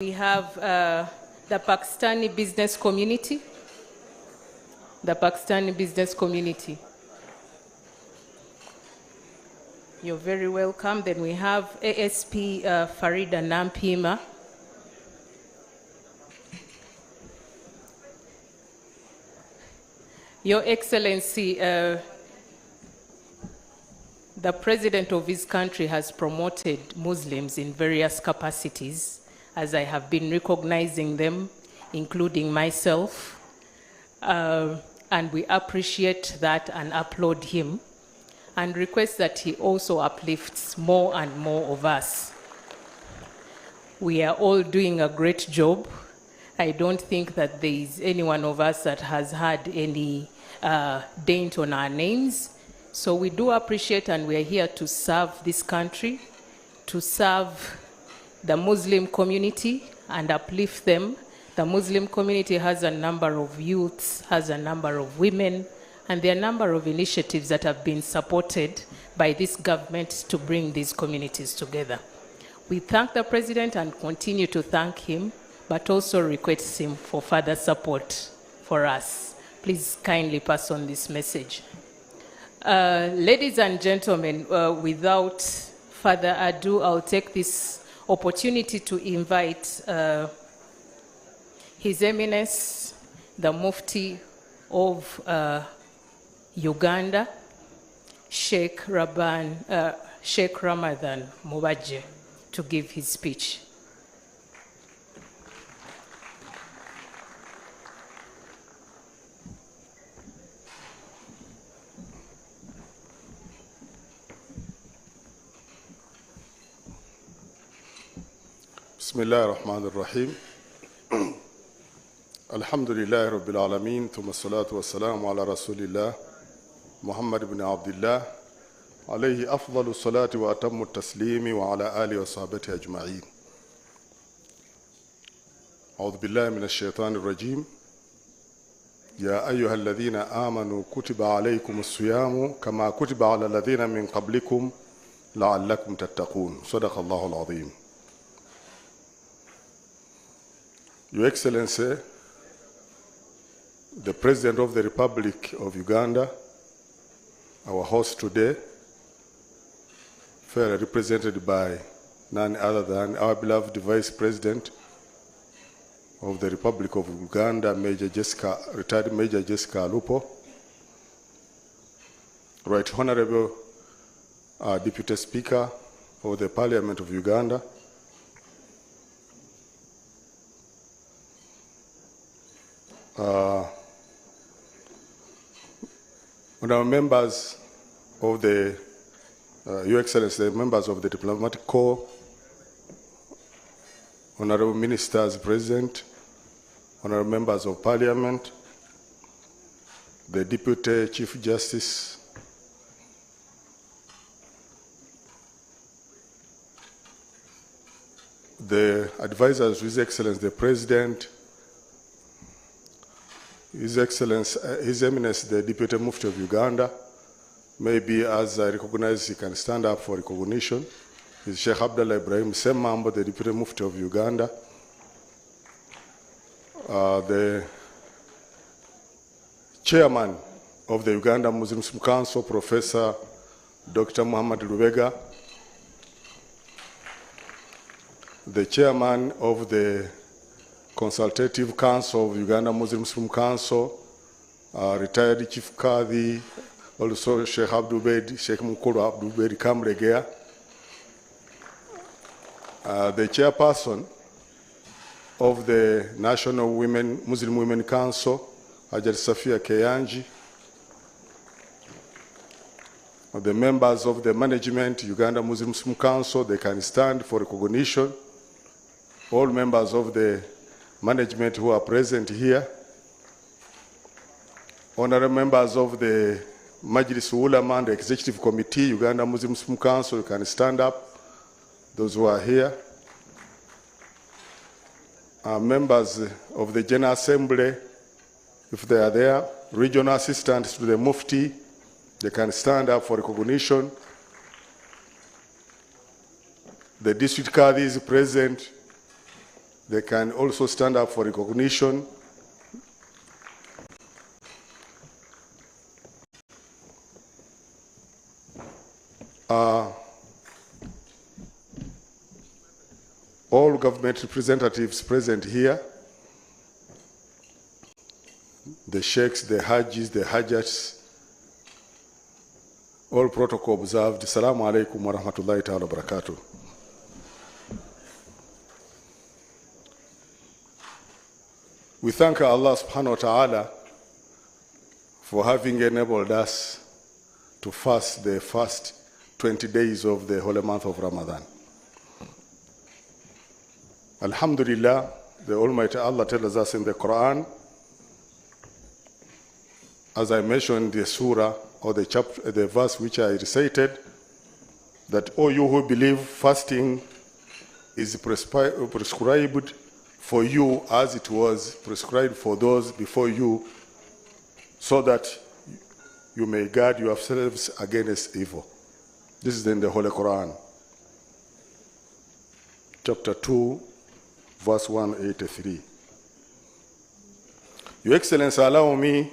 We have the Pakistani business community. The Pakistani business community. You're very welcome. Then we have ASP Farida Nampima. Your Excellency, the President of his country has promoted Muslims in various capacities, as I have been recognizing them, including myself. And we appreciate that and applaud him, and request that he also uplifts more and more of us. We are all doing a great job. I don't think that there is any one of us that has had any dent on our names. So we do appreciate, and we are here to serve this country, to serve the Muslim community and uplift them. The Muslim community has a number of youths, has a number of women, and there are a number of initiatives that have been supported by this government to bring these communities together. We thank the President and continue to thank him, but also request him for further support for us. Please kindly pass on this message. Ladies and gentlemen, without further ado, I'll take this opportunity to invite His Eminence, the Mufti of Uganda, Sheikh Ramadan Mubaje, to give his speech. Bismillah ar-Rahman ar-Rahim. Alhamdulillah Rabbil Alameen. Thumma salatu wa salamu ala Rasulillah Muhammad ibn Abdullah alayhi afdalu salati wa atammu taslimi wa ala alihi wa sahbati ajma'in. A'udhu billahi minash shaitanir rajim. Ya ayyuhal ladhina amanu kutiba alaykumus siyamu kama kutiba ala ladhina min qablikum la'allakum tattaqun. Sadaqallahu al-azim. Your Excellency, the President of the Republic of Uganda, our host today, fairly represented by none other than our beloved Vice President of the Republic of Uganda, retired Major Jessica Alupo, Right Honorable Deputy Speaker of the Parliament of Uganda, honorable members of the, Your Excellency, the members of the Diplomatic Corps, honorable ministers present, honorable members of Parliament, the Deputy Chief Justice, the advisors to His Excellency the President, His Eminence the Deputy Mufti of Uganda, maybe as I recognize he can stand up for recognition, is Sheikh Abdullah Ibrahim Semambo, the Deputy Mufti of Uganda, the Chairman of the Uganda Muslim Council, Professor Dr. Muhammad Lubega, the Chairman of the Consultative Council of Uganda Muslim Council, retired Chief Qadi, also Sheikh Abdulbed, Sheikh Mukulu Abdulbed Kamregea, the Chairperson of the National Muslim Women Council, Hajat Safia Keyanji, the members of the management, Uganda Muslim Council, they can stand for recognition. All members of the management who are present here, honorable members of the Majlis Ulama and the Executive Committee, Uganda Muslim Council, you can stand up, those who are here. Members of the General Assembly, if they are there, regional assistants to the Mufti, they can stand up for recognition. The district Qadi is present. They can also stand up for recognition. All government representatives present here, the sheikhs, the hajis, the hajjats, all protocol observed. Assalamu alaikum wa rahmatullahi ta'ala wa barakatuh. We thank Allah subhanahu wa ta'ala for having enabled us to fast the first 20 days of the holy month of Ramadan. Alhamdulillah, the Almighty Allah tells us in the Quran, as I mentioned the surah or the chapter, the verse which I recited, that all you who believe fasting is prescribed for you as it was prescribed for those before you, so that you may guard yourselves against evil. This is in the Holy Quran, chapter 2, verse 183. Your Excellency, allow me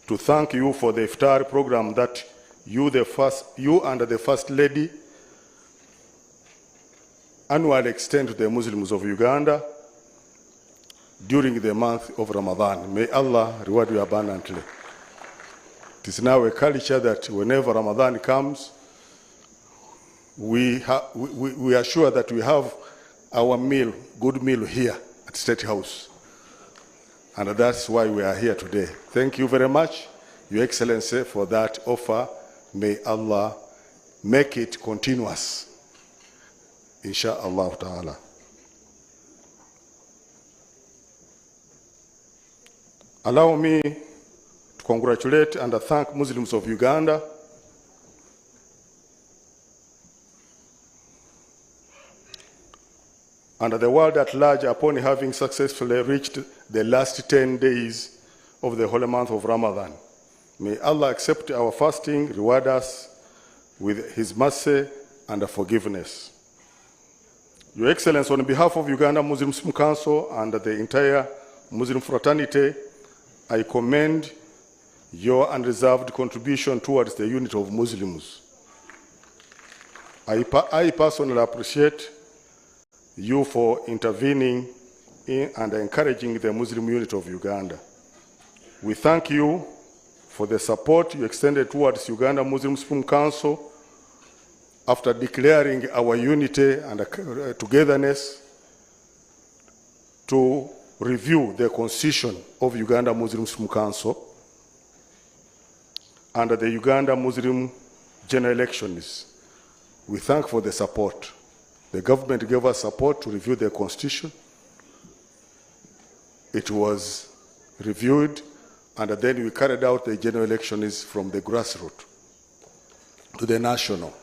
to thank you for the Iftar program that you and the First Lady annually extend to the Muslims of Uganda during the month of Ramadan. May Allah reward you abundantly. It is now a culture that whenever Ramadan comes, we are sure that we have our meal, good meal here at State House. And that's why we are here today. Thank you very much, Your Excellency, for that offer. May Allah make it continuous, Insha'Allah ta'ala. Allow me to congratulate and thank Muslims of Uganda and the world at large upon having successfully reached the last 10 days of the holy month of Ramadan. May Allah accept our fasting, reward us with His mercy and forgiveness. Your Excellency, on behalf of Uganda Muslim Council and the entire Muslim fraternity, I commend your unreserved contribution towards the unity of Muslims. I personally appreciate you for intervening in and encouraging the Muslim unity of Uganda. We thank you for the support you extended towards Uganda Muslim Council after declaring our unity and togetherness to review the constitution of Uganda Muslim Council and the Uganda Muslim general elections. We thank for the support. The government gave us support to review the constitution. It was reviewed, and then we carried out the general elections from the grassroots to the national.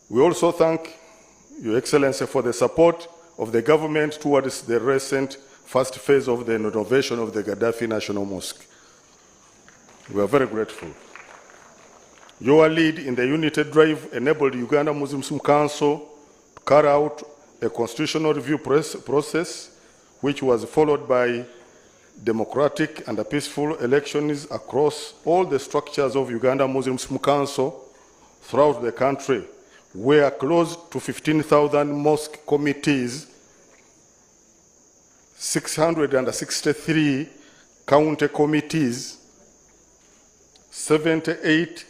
We also thank Your Excellency for the support of the government towards the recent first phase of the renovation of the Gaddafi National Mosque. We are very grateful. Your lead in the unity drive enabled Uganda Muslim Council to carry out a constitutional review process, which was followed by democratic and peaceful elections across all the structures of Uganda Muslim Council throughout the country, where close to 15,000 mosque committees, 663 county committees, 78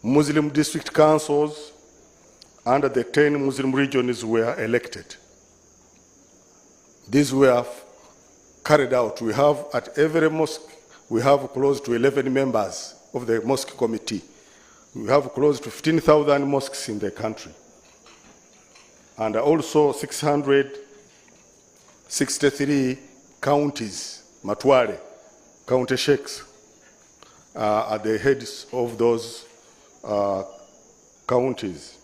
Muslim district councils, and the 10 Muslim regions were elected. These were carried out. We have at every mosque, we have close to 11 members of the mosque committee. We have close to 15,000 mosques in the country. And also 663 counties, Matware, county sheikhs, are the heads of those counties.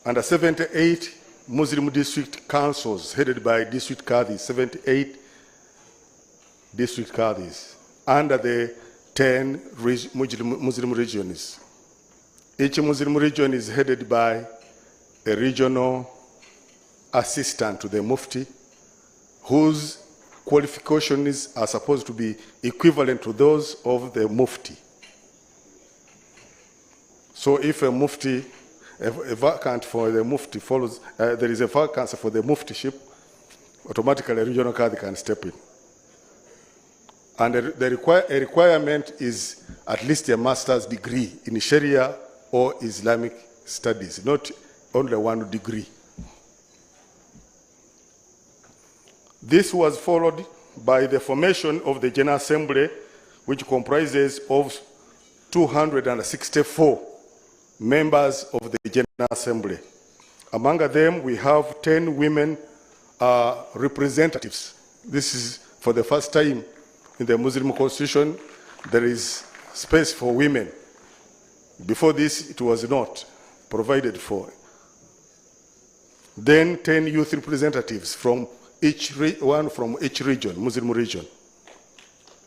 And 78 Muslim district councils headed by district qadis, 78 district qadis, under the 10 Muslim regions. Each Muslim region is headed by a regional assistant to the Mufti, whose qualifications are supposed to be equivalent to those of the Mufti. So if a Mufti, a vacant for the Mufti follows, there is a vacancy for the Muftiship, automatically a regional Qadi can step in. And a requirement is at least a master's degree in Sharia or Islamic studies, not only one degree. This was followed by the formation of the General Assembly, which comprises of 264 members of the General Assembly. Among them, we have 10 women representatives. This is for the first time in the Muslim constitution, there is space for women. Before this, it was not provided for. Then 10 youth representatives from each region, Muslim region.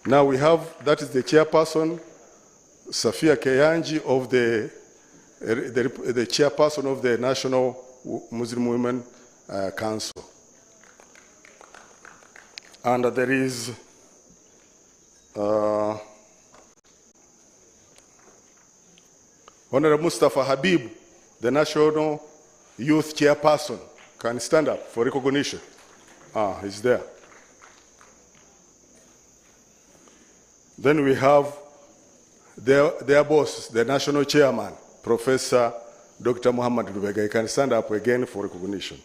Now we have, that is the chairperson, Safia Keyanji, of the chairperson of the National Muslim Women Council. And there is Honorable Mustafa Habib, the National Youth Chairperson. Can you stand up for recognition? He's there. Then we have their boss, the National Chairman, Professor Dr. Muhammad Lubega. You can stand up again for recognition.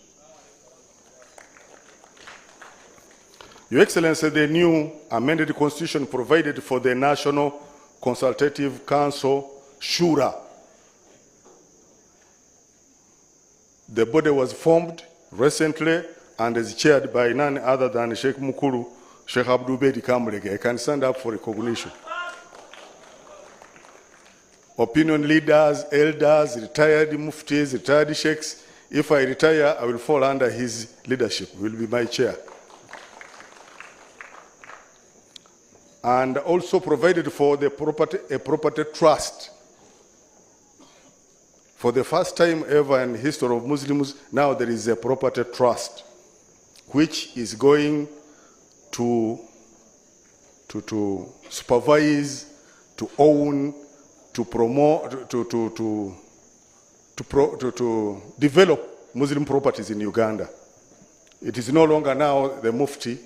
Your Excellency, the new amended constitution provided for the National Consultative Council, Shura. The body was formed recently and is chaired by none other than Sheikh Mukuru, Sheikh Abdubedi Kamulege. I can stand up for recognition. Opinion leaders, elders, retired muftis, retired sheikhs. If I retire, I will fall under his leadership. He will be my chair. And also provided for the a property trust. For the first time ever in the history of Muslims, now there is a property trust, which is going to supervise, to own, to promote, to develop Muslim properties in Uganda. It is no longer now the Mufti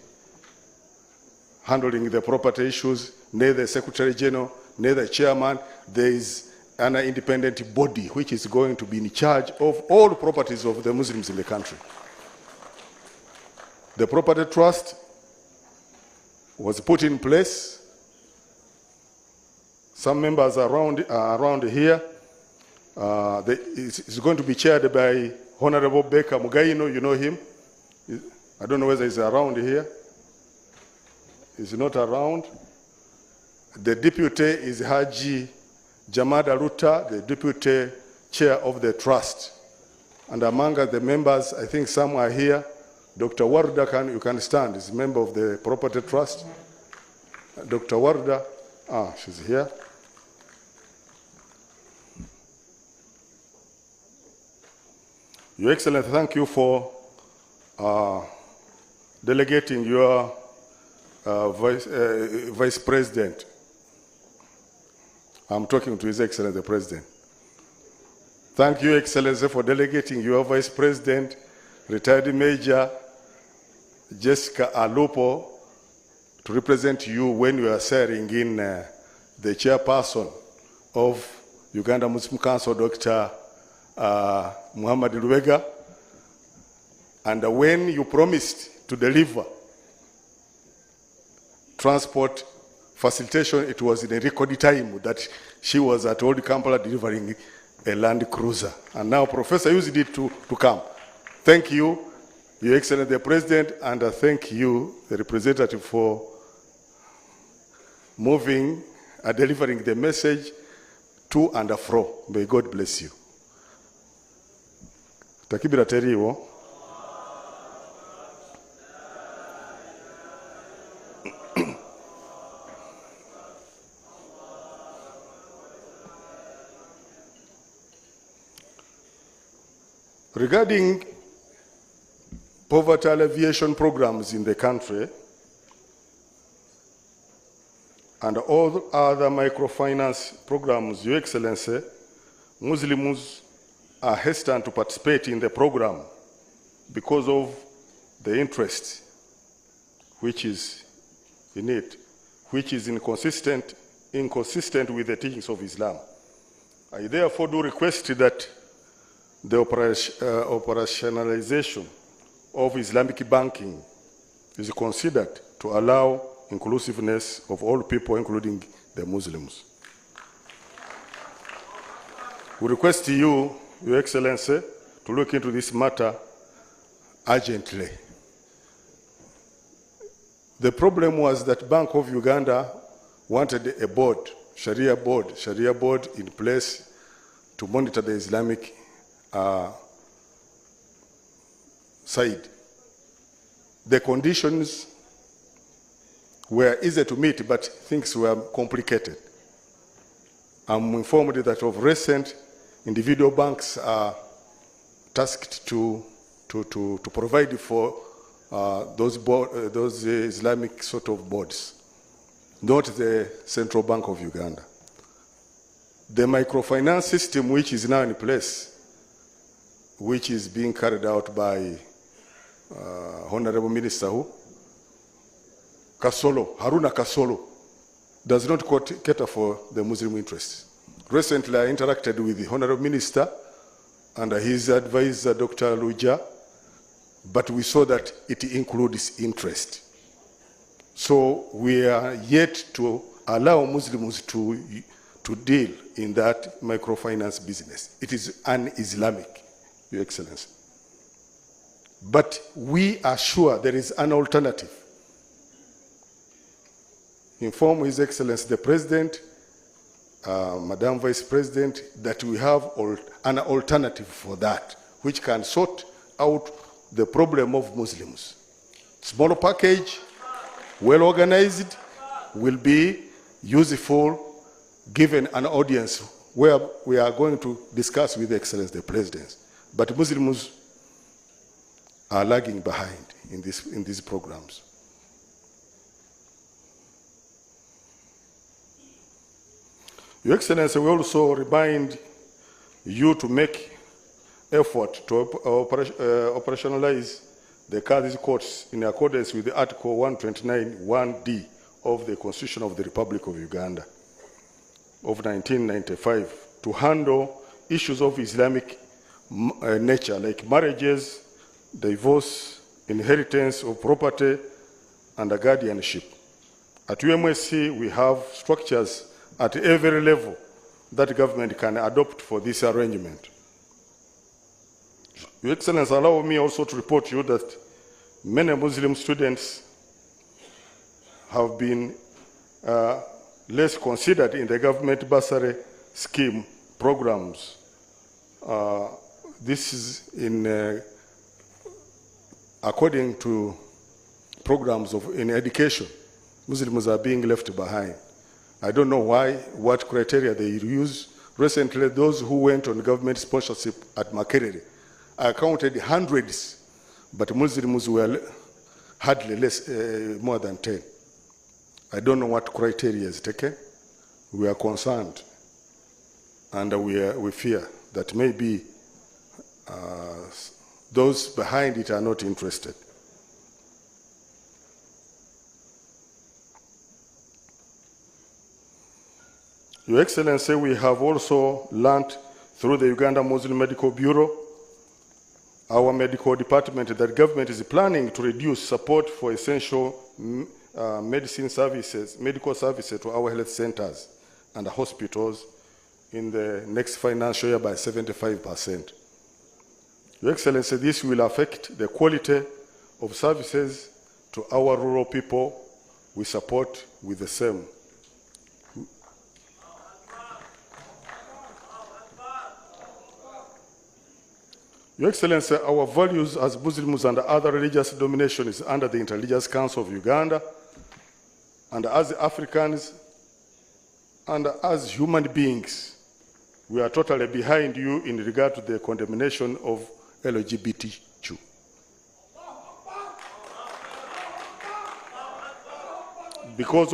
handling the property issues, neither the Secretary General, neither the Chairman. There is an independent body which is going to be in charge of all properties of the Muslims in the country. The property trust was put in place. Some members are around here. It's going to be chaired by Honorable Beka Mugaino. You know him. I don't know whether he's around here. He's not around. The deputy is H.E Jamada Ruta, the deputy chair of the trust. And among the members, I think some are here. Dr. Warda, you can stand, is a member of the property trust. Dr. Warda, she's here. Your Excellency, thank you for delegating your Vice President. I'm talking to His Excellency the President. Thank you, Excellency, for delegating your Vice President, retired Major Jessica Alupo, to represent you when you are serving in the chairperson of Uganda Muslim Council, Dr. Muhammad Lubega. And when you promised to deliver transport facilitation, it was in a record time that she was at Old Kampala delivering a Land Cruiser. And now Professor used it to come. Thank you, Your Excellency the President, and thank you, the representative, for moving and delivering the message to and fro. May God bless you. Takibira teriwo. Regarding poverty alleviation programs in the country and all other microfinance programs, Your Excellency, Muslims are hesitant to participate in the program because of the interest which is in it, which is inconsistent with the teachings of Islam. I therefore do request that the operationalization of Islamic banking is considered to allow inclusiveness of all people, including the Muslims. We request you, Your Excellency, to look into this matter urgently. The problem was that Bank of Uganda wanted a board, Sharia board in place to monitor the Islamic side. The conditions were easy to meet, but things were complicated. I'm informed that of recent, individual banks are tasked to provide for those Islamic sort of boards, not the Central Bank of Uganda. The microfinance system which is now in place, which is being carried out by Honorable Minister Haruna Kasolo, does not cater for the Muslim interests. Recently, I interacted with the Honorable Minister and his advisor, Dr. Luja, but we saw that it includes interest. So we are yet to allow Muslims to deal in that microfinance business. It is un-Islamic, Your Excellency. But we are sure there is an alternative. Inform His Excellency the President, Madam Vice President, that we have an alternative for that, which can sort out the problem of Muslims. Small package, well organized, will be useful given an audience where we are going to discuss with Excellency the President. But Muslims are lagging behind in these programs. Your Excellency, we also remind you to make effort to operationalize the Qadhi's courts in accordance with the Article 129(1)(d) of the Constitution of the Republic of Uganda of 1995 to handle issues of Islamic nature like marriages, divorce, inheritance of property, and guardianship. At UMSC, we have structures at every level that government can adopt for this arrangement. Your Excellency, allow me also to report to you that many Muslim students have been less considered in the government bursary scheme programs. This is according to programs in education. Muslims are being left behind. I don't know why, what criteria they use. Recently, those who went on government sponsorship at Makerere, I counted hundreds, but Muslims were hardly more than 10. I don't know what criteria is taken. We are concerned, and we fear that maybe those behind it are not interested. Your Excellency, we have also learned through the Uganda Muslim Medical Bureau, our medical department, that government is planning to reduce support for essential medical services to our health centers and hospitals in the next financial year by 75%. Your Excellency, this will affect the quality of services to our rural people we support with the same. Your Excellency, our values as Muslims and other religious dominations under the Interreligious Council of Uganda, and as Africans, and as human beings, we are totally behind you in regard to the condemnation of LGBTQ. Because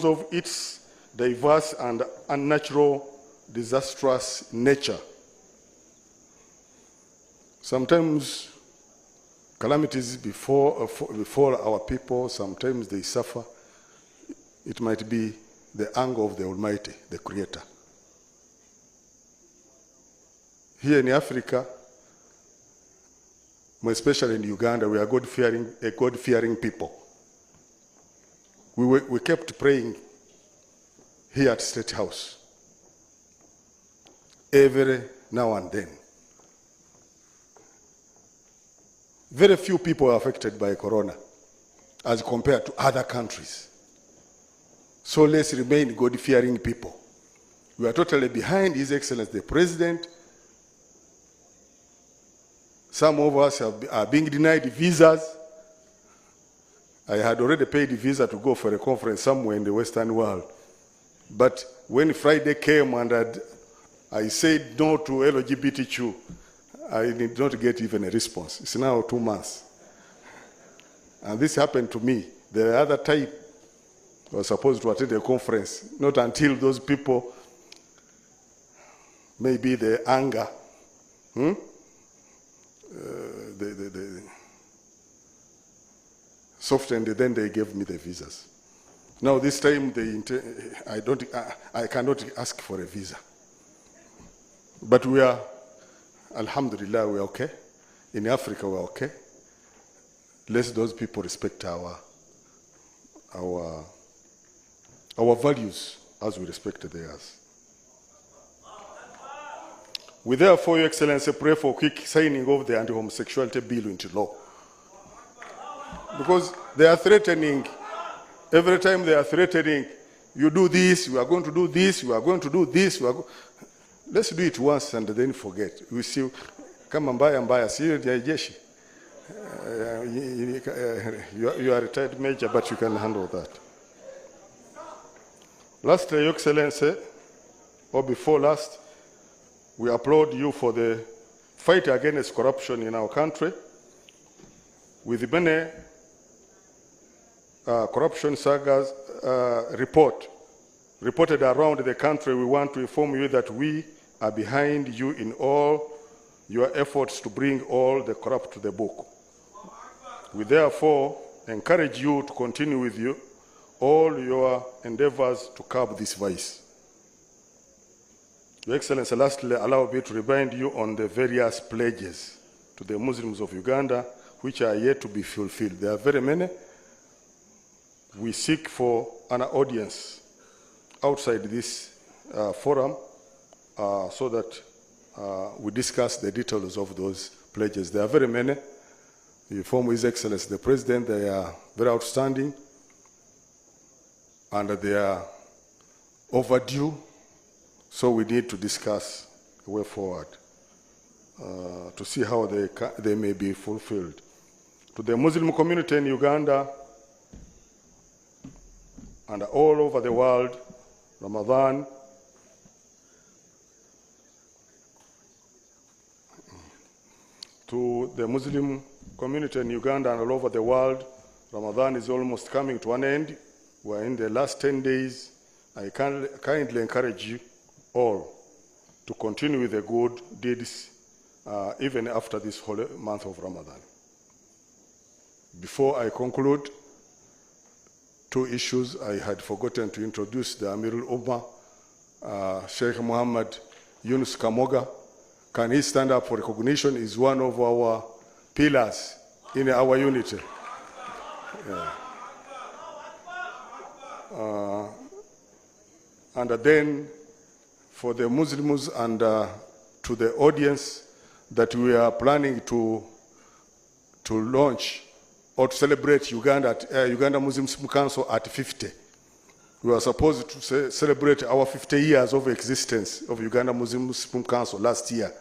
of its diverse and unnatural, disastrous nature. Sometimes calamities before our people, sometimes they suffer. It might be the anger of the Almighty, the Creator. Here in Africa, more especially in Uganda, we are a God-fearing people. We kept praying here at State House every now and then. Very few people are affected by corona as compared to other countries. So let's remain God-fearing people. We are totally behind His Excellency the President. Some of us are being denied visas. I had already paid the visa to go for a conference somewhere in the Western world. But when Friday came and I said no to LGBTQ, I did not get even a response. It's now 2 months. And this happened to me. The other time, I was supposed to attend a conference, not until those people, maybe the anger, softened, then they gave me the visas. Now this time, I cannot ask for a visa. But we are, alhamdulillah, we are okay. In Africa, we are okay. Let those people respect our values as we respect theirs. We therefore, Your Excellency, pray for quick signing of the anti-homosexuality bill into law. Because they are threatening, every time they are threatening, you do this, we are going to do this, we are going to do this. Let's do it once and then forget. We see, kama mbaya, see you jeshi. You are a retired major, but you can handle that. Lastly, Your Excellency, or before last, we applaud you for the fight against corruption in our country. With many corruption sagas reported around the country, we want to inform you that we are behind you in all your efforts to bring all the corrupt to the book. We therefore encourage you to continue with all your endeavors to curb this vice. Your Excellency, lastly, allow me to remind you on the various pledges to the Muslims of Uganda which are yet to be fulfilled. There are very many. We seek for an audience outside this forum so that we discuss the details of those pledges. There are very many. You inform His Excellency the President, they are very outstanding and they are overdue, so we need to discuss a way forward to see how they may be fulfilled. To the Muslim community in Uganda and all over the world, Ramadan to the Muslim community in Uganda and all over the world, Ramadan is almost coming to an end. We're in the last 10 days. I kindly encourage you all to continue with the good deeds even after this holy month of Ramadan. Before I conclude, 2 issues I had forgotten to introduce. The Amirul Ummah, Sheikh Muhammad Yunus Kamoga. Can he stand up for recognition? Is one of our pillars in our unity. Yeah. And then for the Muslims and to the audience that we are planning to launch or to celebrate Uganda Muslim Council at 50. We were supposed to celebrate our 50 years of existence of Uganda Muslim Council last year,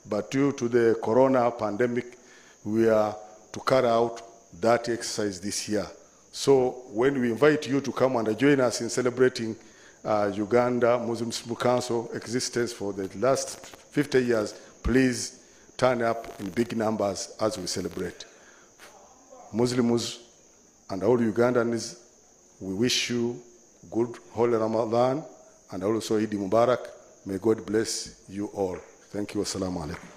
but due to the corona pandemic, we are to carry out that exercise this year. So when we invite you to come and join us in celebrating Uganda Muslim Council existence for the last 50 years, please turn up in big numbers as we celebrate. Muslims and all Ugandans, we wish you good Holy Ramadan and also Eid Mubarak. May God bless you all. Thank you. Assalamu alaikum.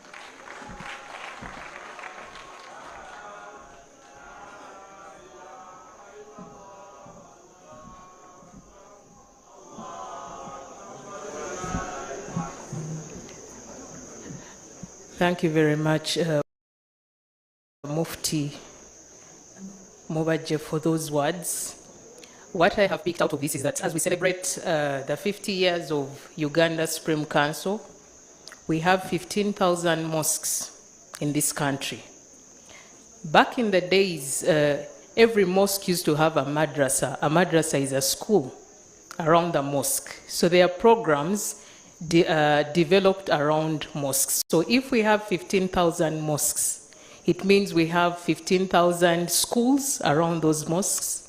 Thank you very much, Mufti Mobaje, for those words. What I have picked out of this is that as we celebrate the 50 years of Uganda Supreme Council, we have 15,000 mosques in this country. Back in the days, every mosque used to have a madrasa. A madrasa is a school around the mosque. So there are programs developed around mosques. So if we have 15,000 mosques, it means we have 15,000 schools around those mosques.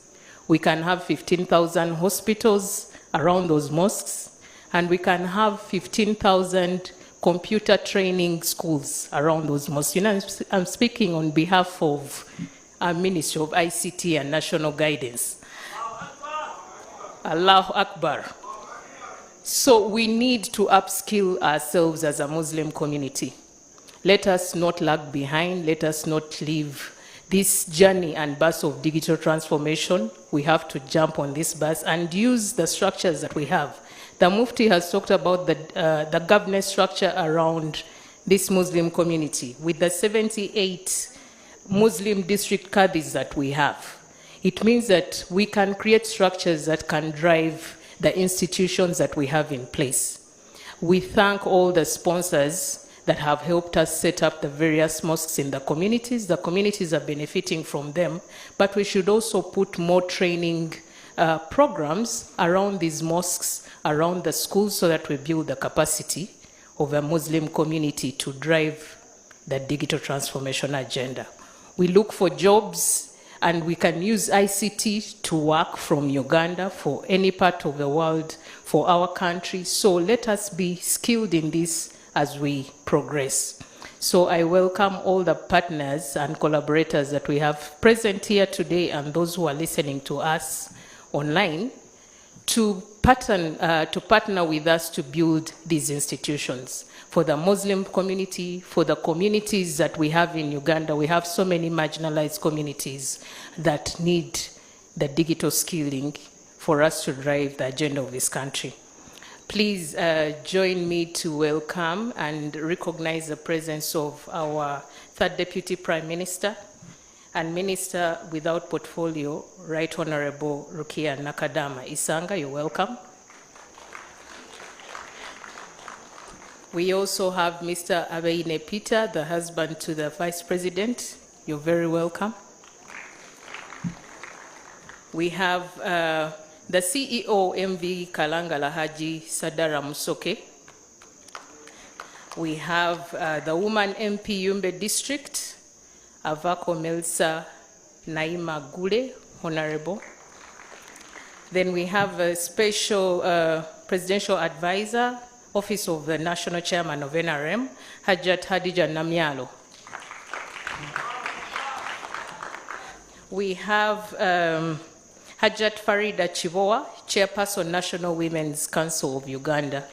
We can have 15,000 hospitals around those mosques, and we can have 15,000 computer training schools around those mosques. You know, I'm speaking on behalf of our Ministry of ICT and National Guidance. Allahu Akbar. So we need to upskill ourselves as a Muslim community. Let us not lag behind. Let us not leave this journey and bus of digital transformation. We have to jump on this bus and use the structures that we have. The Mufti has talked about the governance structure around this Muslim community with the 78 Muslim district qadis that we have. It means that we can create structures that can drive the institutions that we have in place. We thank all the sponsors that have helped us set up the various mosques in the communities. The communities are benefiting from them, but we should also put more training programs around these mosques, around the schools, so that we build the capacity of a Muslim community to drive the digital transformation agenda. We look for jobs, and we can use ICT to work from Uganda for any part of the world, for our country. So let us be skilled in this as we progress. So I welcome all the partners and collaborators that we have present here today and those who are listening to us online to partner with us to build these institutions. For the Muslim community, for the communities that we have in Uganda, we have so many marginalized communities that need the digital skilling for us to drive the agenda of this country. Please join me to welcome and recognize the presence of our third Deputy Prime Minister and Minister without portfolio, Right Honorable Rukia Nakadama Isanga. You're welcome. We also have Mr. Abeine Peter, the husband to the Vice President. You're very welcome. We have the CEO MV Kalangala Haji Sadara Musoke. We have the woman MP Yumbe District, Avako Melsa Naima Gule, Honorable. Then we have a special presidential advisor, Office of the National Chairman of NRM, Hajat Hadija Namyalo. We have Hajat Farida Chivoa, Chairperson, National Women's Council of Uganda.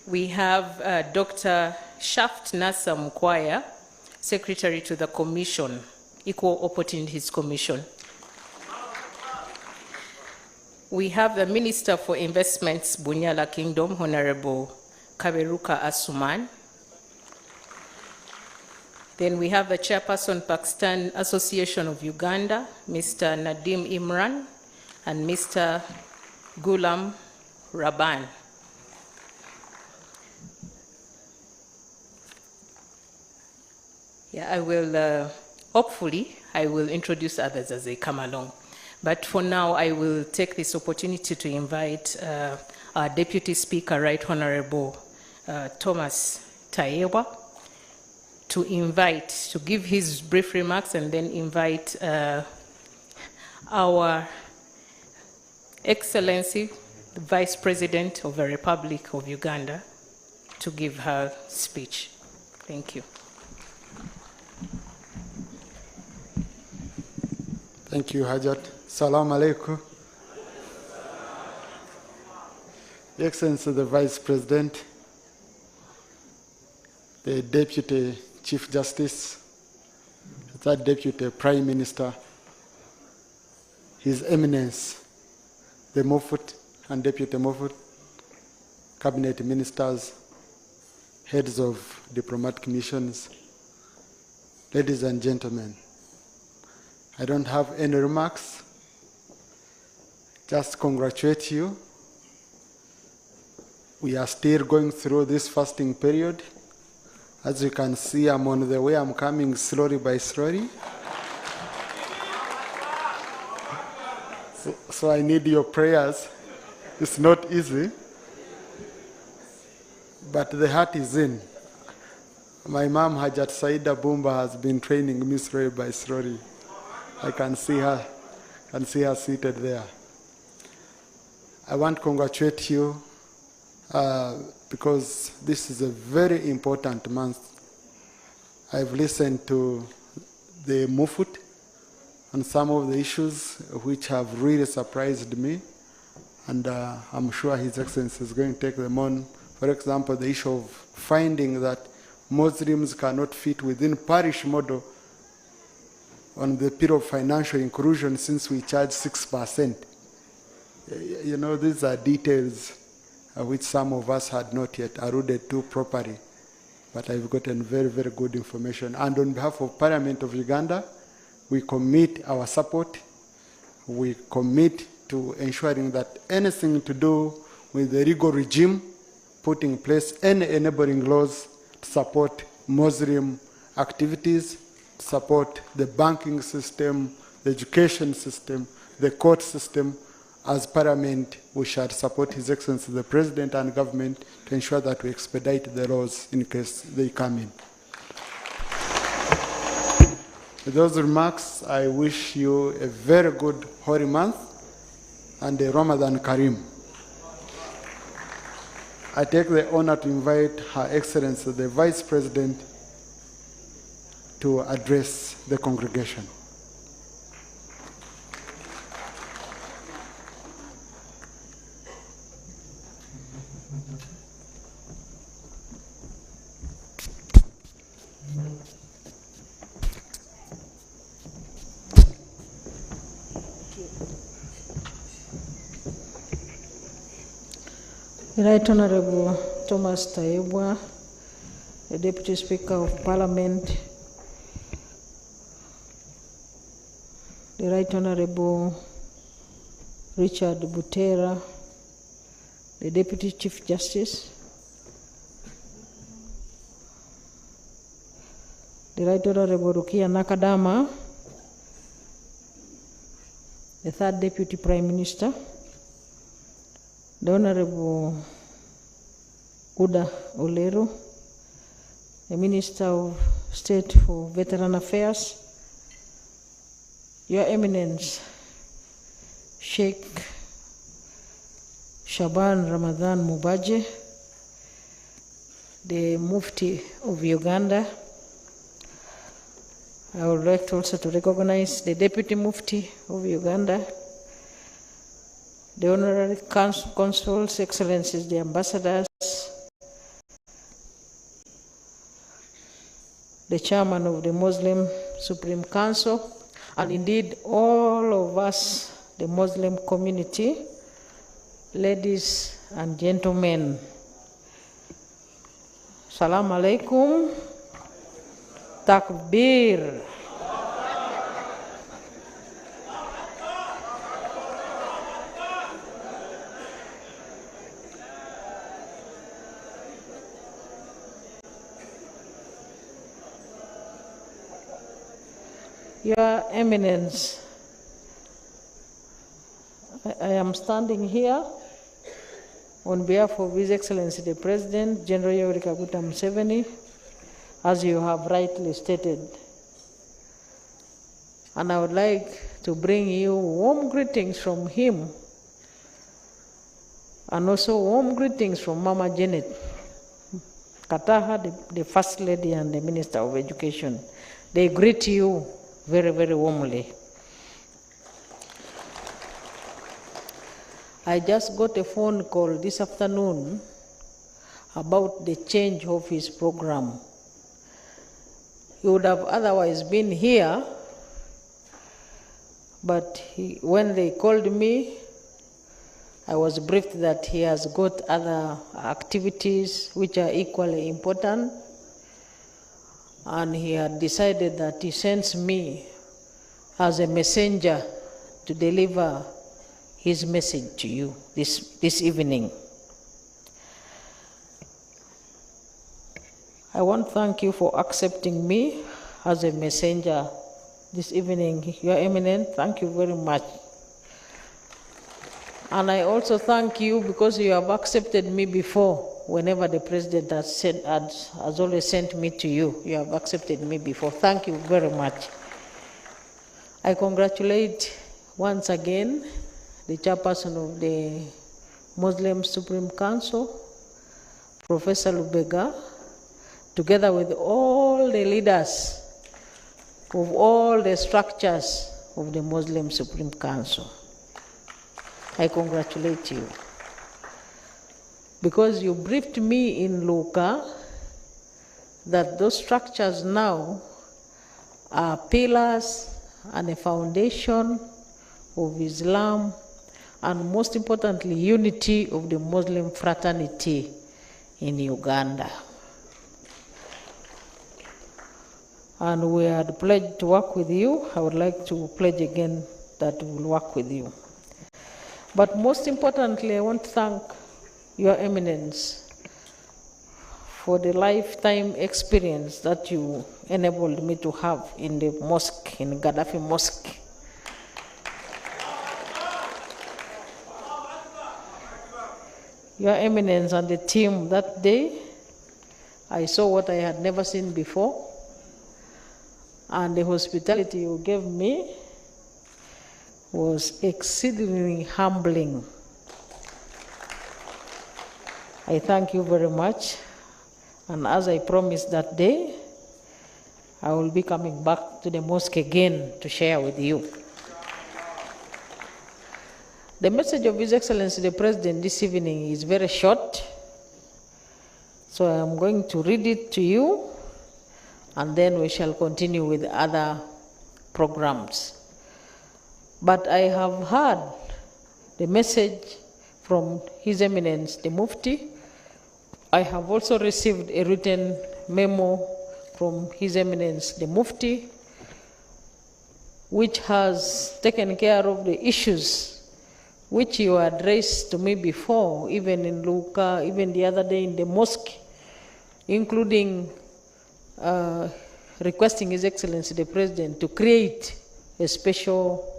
We have Dr. Shaft Nasa Mkwaya, Secretary to the Commission, Equal Opportunities Commission. We have the Minister for Investments, Bunyala Kingdom, Honorable Kaberuka Asuman. Then we have the Chairperson, Pakistan Association of Uganda, Mr. Nadim Imran, and Mr. Gulam Raban. Yeah, I will, hopefully, I will introduce others as they come along. But for now, I will take this opportunity to invite our Deputy Speaker, Right Honorable Thomas Tayewa, to give his brief remarks and then invite our Excellency, the Vice President of the Republic of Uganda, to give her speech. Thank you. Thank you, Hajat. Salam alaikum. Your Excellency, the Vice President, the Deputy Chief Justice, the Deputy Prime Minister, His Eminence, the Mufti and Deputy Mufti, Cabinet Ministers, heads of diplomatic missions, ladies and gentlemen, I don't have any remarks. Just congratulate you. We are still going through this fasting period. As you can see, I'm on the way. I'm coming slowly by slowly. So I need your prayers. It's not easy, but the heart is in. My mom, Hajat Saida Bumba, has been training me slowly by slowly. I can see her seated there. I want to congratulate you because this is a very important month. I've listened to the Mufti on some of the issues which have really surprised me, and I'm sure His Excellency is going to take them on. For example, the issue of finding that Muslims cannot fit within parish model on the period of financial inclusion since we charge 6%. You know, these are details which some of us had not yet alluded to properly, but I've gotten very, very good information. And on behalf of Parliament of Uganda, we commit our support. We commit to ensuring that anything to do with the legal regime, put in place any enabling laws to support Muslim activities, support the banking system, the education system, the court system. As Parliament, we shall support His Excellency the President and government to ensure that we expedite the laws in case they come in. With those remarks, I wish you a very good holy month and a Ramadan Kareem. I take the honor to invite Her Excellency the Vice President to address the congregation. The Right Honorable Thomas Taibwa, the Deputy Speaker of Parliament, the Right Honorable Richard Butera, the Deputy Chief Justice, the Right Honorable Rukia Nakadama, the Third Deputy Prime Minister, the Honorable Uda Olero, the Minister of State for Veteran Affairs, Your Eminence, Sheikh Shaban Ramadan Mubaje, the Mufti of Uganda. I would like also to recognize the Deputy Mufti of Uganda, the Honorary Consuls, Excellencies, the Ambassadors, the Chairman of the Muslim Supreme Council, and indeed all of us, the Muslim community, ladies and gentlemen. Salam alaikum. Takbir. Your Eminence, I am standing here on behalf of His Excellency the President, General H.E Museveni, as you have rightly stated. And I would like to bring you warm greetings from him, and also warm greetings from Mama Janet, Kataha, the First Lady and the Minister of Education. They greet you very, very warmly. I just got a phone call this afternoon about the change of his program. He would have otherwise been here, but when they called me, I was briefed that he has got other activities which are equally important, and he had decided that he sends me as a messenger to deliver his message to you this evening. I want to thank you for accepting me as a messenger this evening. Your Eminence, thank you very much. And I also thank you because you have accepted me before. Whenever the President has always sent me to you, you have accepted me before. Thank you very much. I congratulate once again the chairperson of the Muslim Supreme Council, Professor Lubega, together with all the leaders of all the structures of the Muslim Supreme Council. I congratulate you. Because you briefed me in Luka that those structures now are pillars and a foundation of Islam, and most importantly, unity of the Muslim fraternity in Uganda. And we had pledged to work with you. I would like to pledge again that we will work with you. But most importantly, I want to thank Your Eminence for the lifetime experience that you enabled me to have in the mosque, in Gaddafi Mosque. Your Eminence and the team that day, I saw what I had never seen before, and the hospitality you gave me was exceedingly humbling. I thank you very much, and as I promised that day, I will be coming back to the mosque again to share with you. The message of His Excellency the President this evening is very short, so I am going to read it to you, and then we shall continue with other programs. But I have heard the message from His Eminence the Mufti. I have also received a written memo from His Eminence the Mufti, which has taken care of the issues which you addressed to me before, even in Luka, even the other day in the mosque, including requesting His Excellency the President to create a special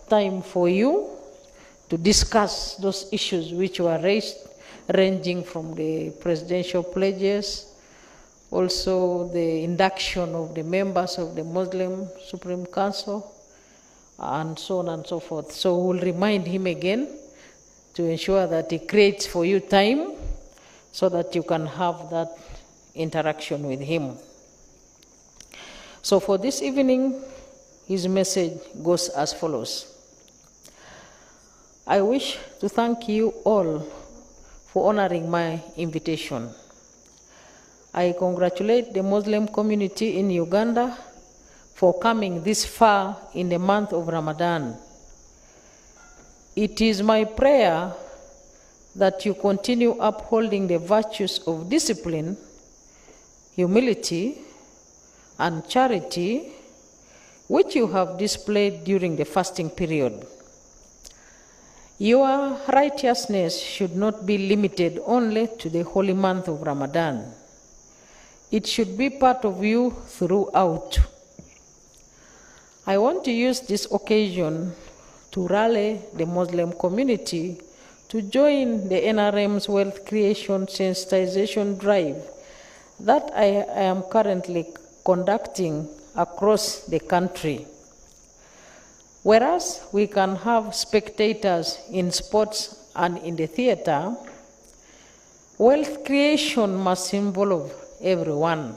time for you to discuss those issues which were raised, ranging from the presidential pledges, also the induction of the members of the Muslim Supreme Council, and so on and so forth. So we'll remind him again to ensure that he creates for you time so that you can have that interaction with him. So for this evening, his message goes as follows. I wish to thank you all for honoring my invitation. I congratulate the Muslim community in Uganda for coming this far in the month of Ramadan. It is my prayer that you continue upholding the virtues of discipline, humility, and charity, which you have displayed during the fasting period. Your righteousness should not be limited only to the holy month of Ramadan. It should be part of you throughout. I want to use this occasion to rally the Muslim community to join the NRM's wealth creation sensitization drive that I am currently conducting across the country. Whereas we can have spectators in sports and in the theater, Wealth creation must involve everyone.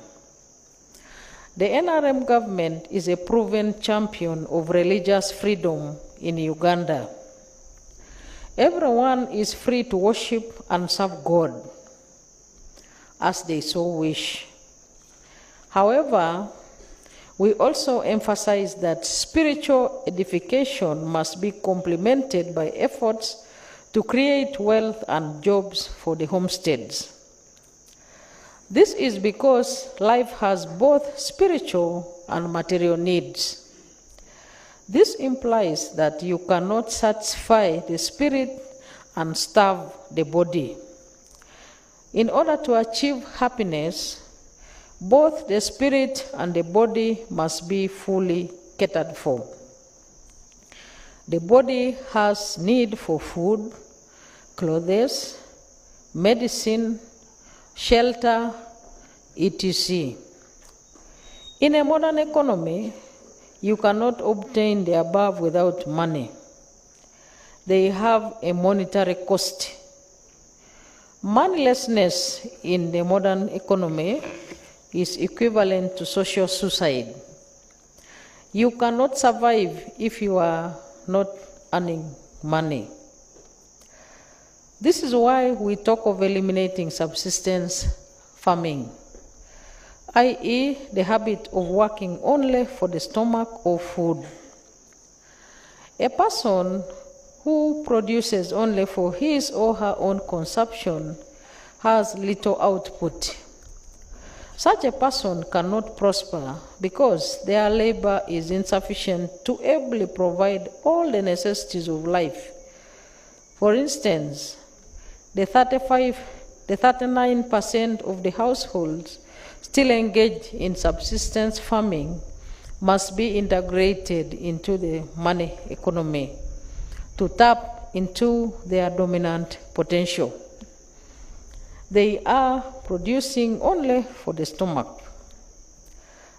The NRM government is a proven champion of religious freedom in Uganda. Everyone is free to worship and serve God as they so wish. However, we also emphasize that spiritual edification must be complemented by efforts to create wealth and jobs for the homesteads. This is because life has both spiritual and material needs. This implies that you cannot satisfy the spirit and starve the body. In order to achieve happiness, both the spirit and the body must be fully catered for. The body has need for food, clothes, medicine, shelter, etc. In a modern economy, you cannot obtain the above without money. They have a monetary cost. Moneylessness in the modern economy is equivalent to social suicide. You cannot survive if you are not earning money. This is why we talk of eliminating subsistence farming, i.e., the habit of working only for the stomach or food. A person who produces only for his or her own consumption has little output. Such a person cannot prosper because their labor is insufficient to ably provide all the necessities of life. For instance, the 39% of the households still engaged in subsistence farming must be integrated into the money economy to tap into their dominant potential. They are producing only for the stomach.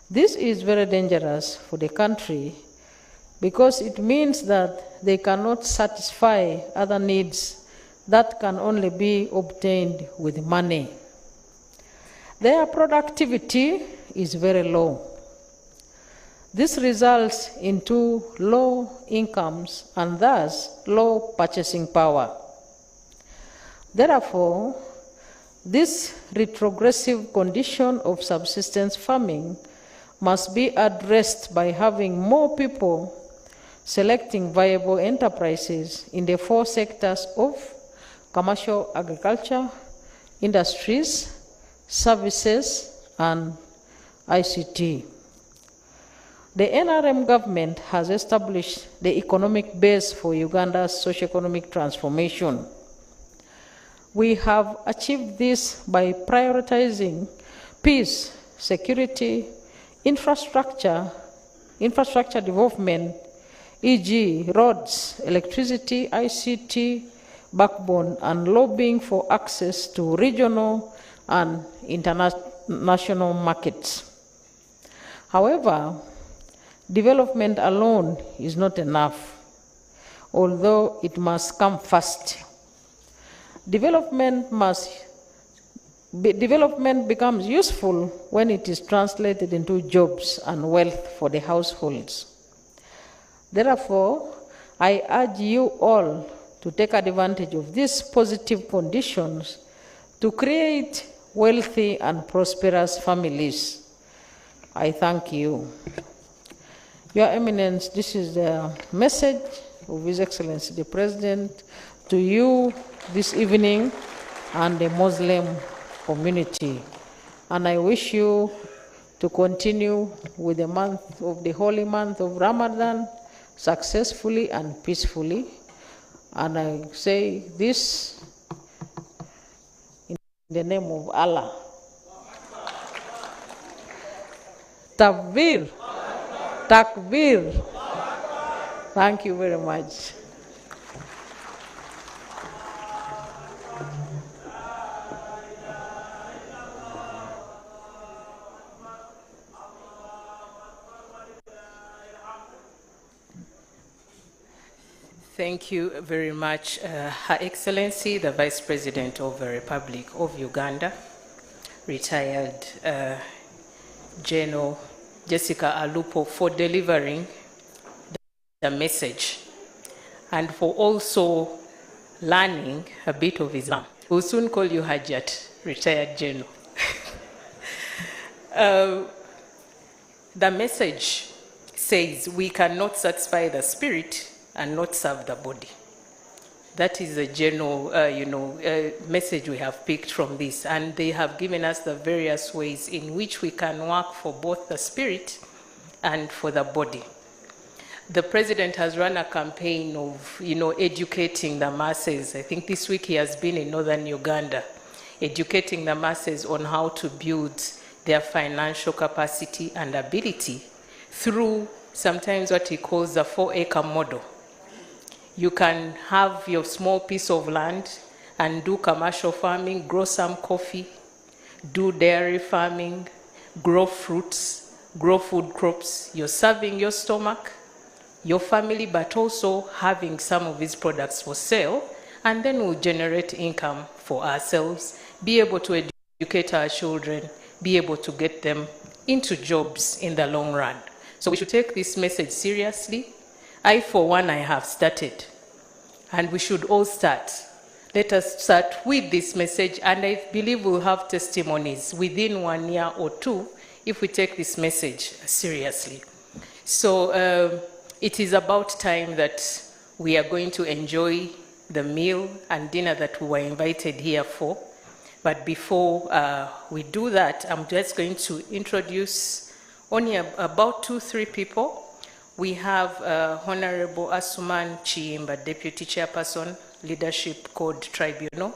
This is very dangerous for the country because it means that they cannot satisfy other needs that can only be obtained with money. Their productivity is very low. This results into low incomes and thus low purchasing power. Therefore, this retrogressive condition of subsistence farming must be addressed by having more people selecting viable enterprises in the 4 sectors of commercial agriculture, industries, services, and ICT. The NRM government has established the economic base for Uganda's socio-economic transformation. We have achieved this by prioritizing peace, security, infrastructure development, e.g., roads, electricity, ICT, backbone, and lobbying for access to regional and international markets. However, development alone is not enough, although it must come first. Development becomes useful when it is translated into jobs and wealth for the households. Therefore, I urge you all to take advantage of these positive conditions to create wealthy and prosperous families. I thank you. Your Eminence, this is the message of His Excellency the President to you this evening and the Muslim community. And I wish you to continue with the holy month of Ramadan successfully and peacefully. And I say this in the name of Allah. Takbir. Takbir. Thank you very much. Thank you very much, Her Excellency, the Vice President of the Republic of Uganda, retired General Jessica Alupo, for delivering the message and for also learning a bit of Islam. We'll soon call you Hajat, retired General. The message says we cannot satisfy the spirit and not serve the body. That is a general, message we have picked from this, and they have given us the various ways in which we can work for both the spirit and for the body. The president has run a campaign of, educating the masses. I think this week he has been in northern Uganda, educating the masses on how to build their financial capacity and ability through sometimes what he calls the 4-acre model. You can have your small piece of land and do commercial farming, grow some coffee, do dairy farming, grow fruits, grow food crops. You're serving your stomach, your family, but also having some of these products for sale, and then we'll generate income for ourselves, be able to educate our children, be able to get them into jobs in the long run. So we should take this message seriously. I, for one, I have started, and we should all start. Let us start with this message, and I believe we'll have testimonies within 1 year or 2 if we take this message seriously. So it is about time that we are going to enjoy the meal and dinner that we were invited here for. But before we do that, I'm just going to introduce only about 2-3 people. We have Honorable Asuman Chiimba, Deputy Chairperson, Leadership Code Tribunal.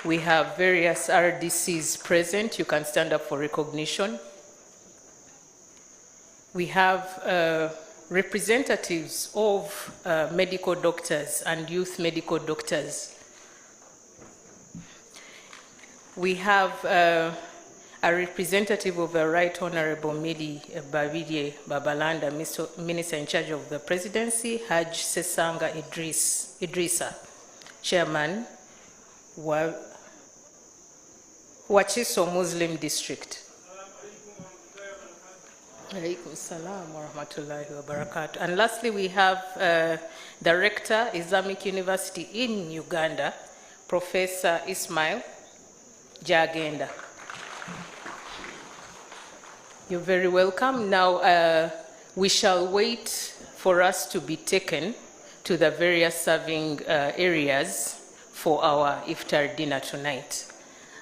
We have various RDCs present. You can stand up for recognition. We have representatives of medical doctors and youth medical doctors. We have a representative of the Right Honorable Midi Babidye Babalanda, Minister in charge of the Presidency, H.E Sesanga Idrisa, Chairman, Wachiso Muslim District. Alaikum salam wa rahmatullahi wa barakatuh. And lastly, we have Director, Islamic University in Uganda, Professor Ismail Jagenda. You're very welcome. Now, we shall wait for us to be taken to the various serving areas for our Iftar dinner tonight.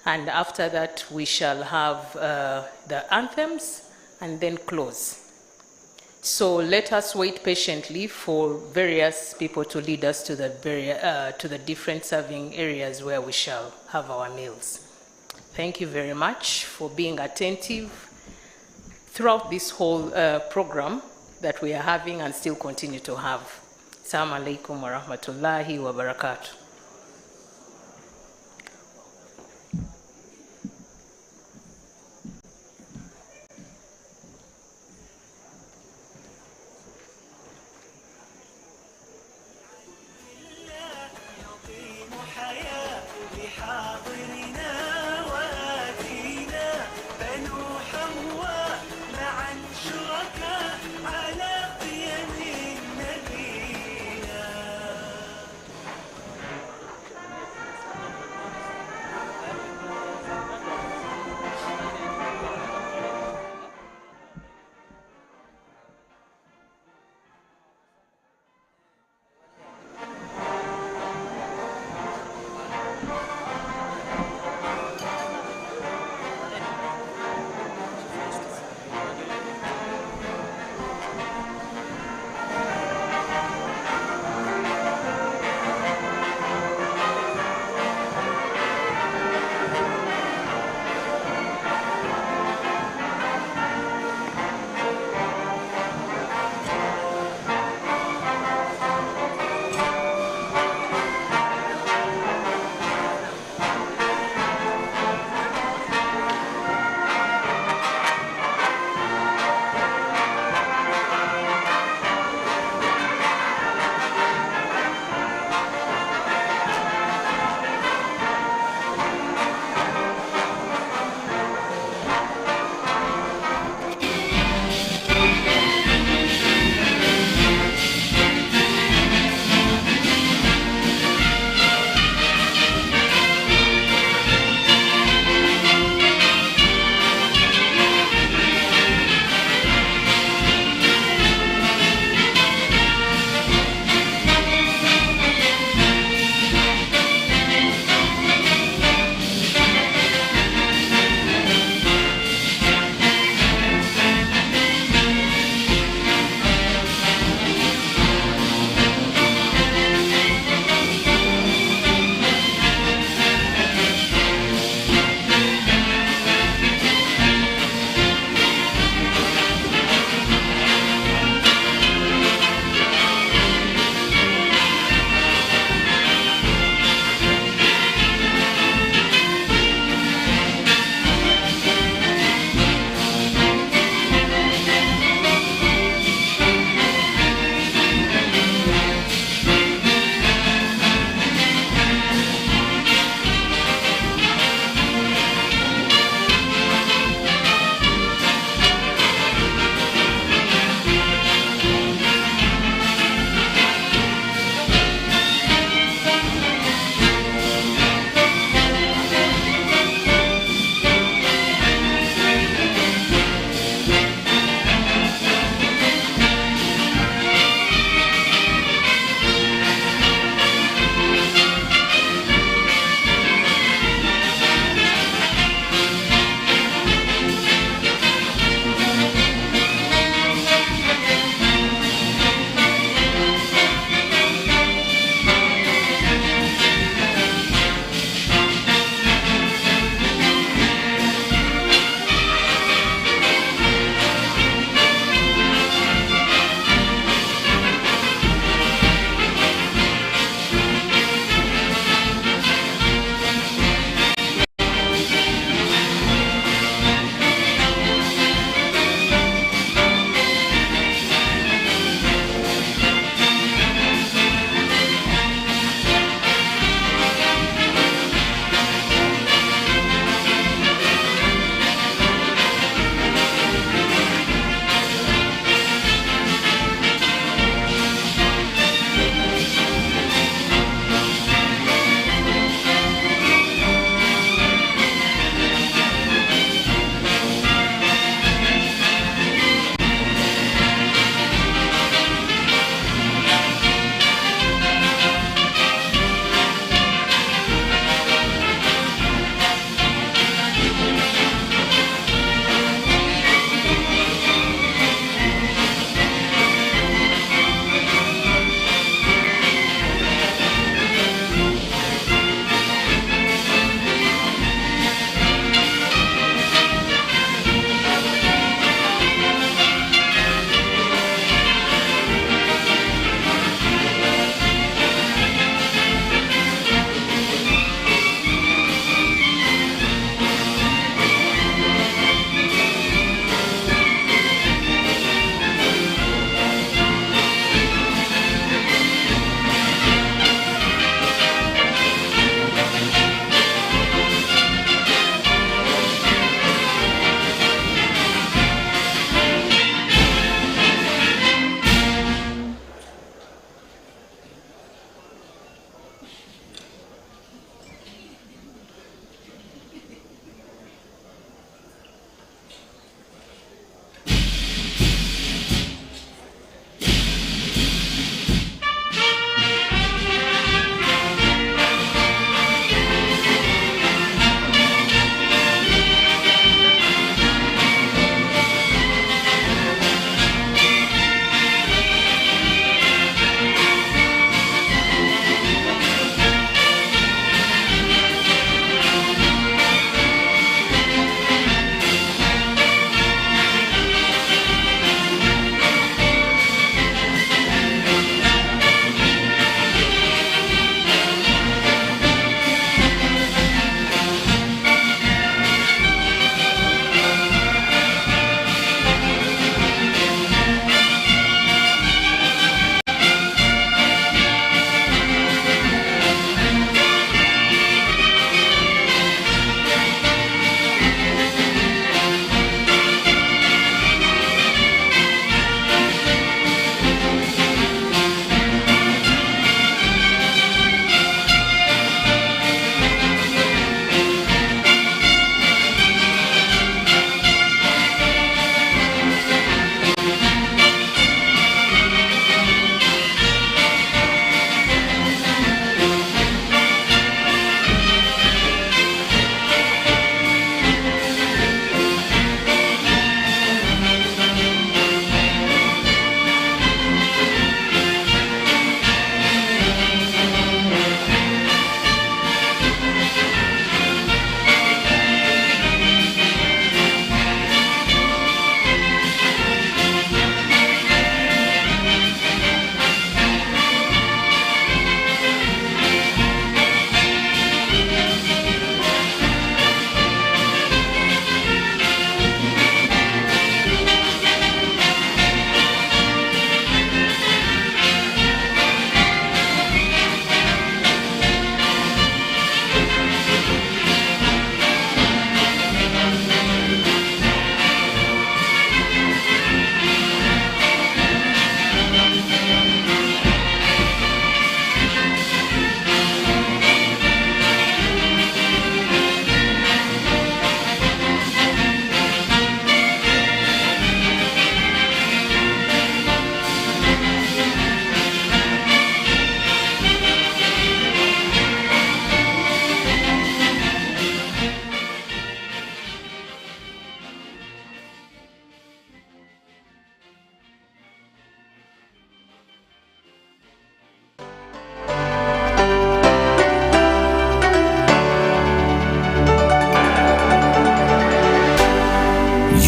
And after that, we shall have the anthems and then close. So let us wait patiently for various people to lead us to the different serving areas where we shall have our meals. Thank you very much for being attentive throughout this whole program that we are having and still continue to have. Assalamu alaikum wa rahmatullahi wa barakatuh.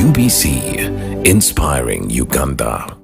UBC, inspiring Uganda.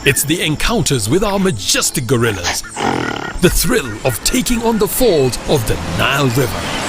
It's the encounters with our majestic gorillas, the thrill of taking on the falls of the Nile River,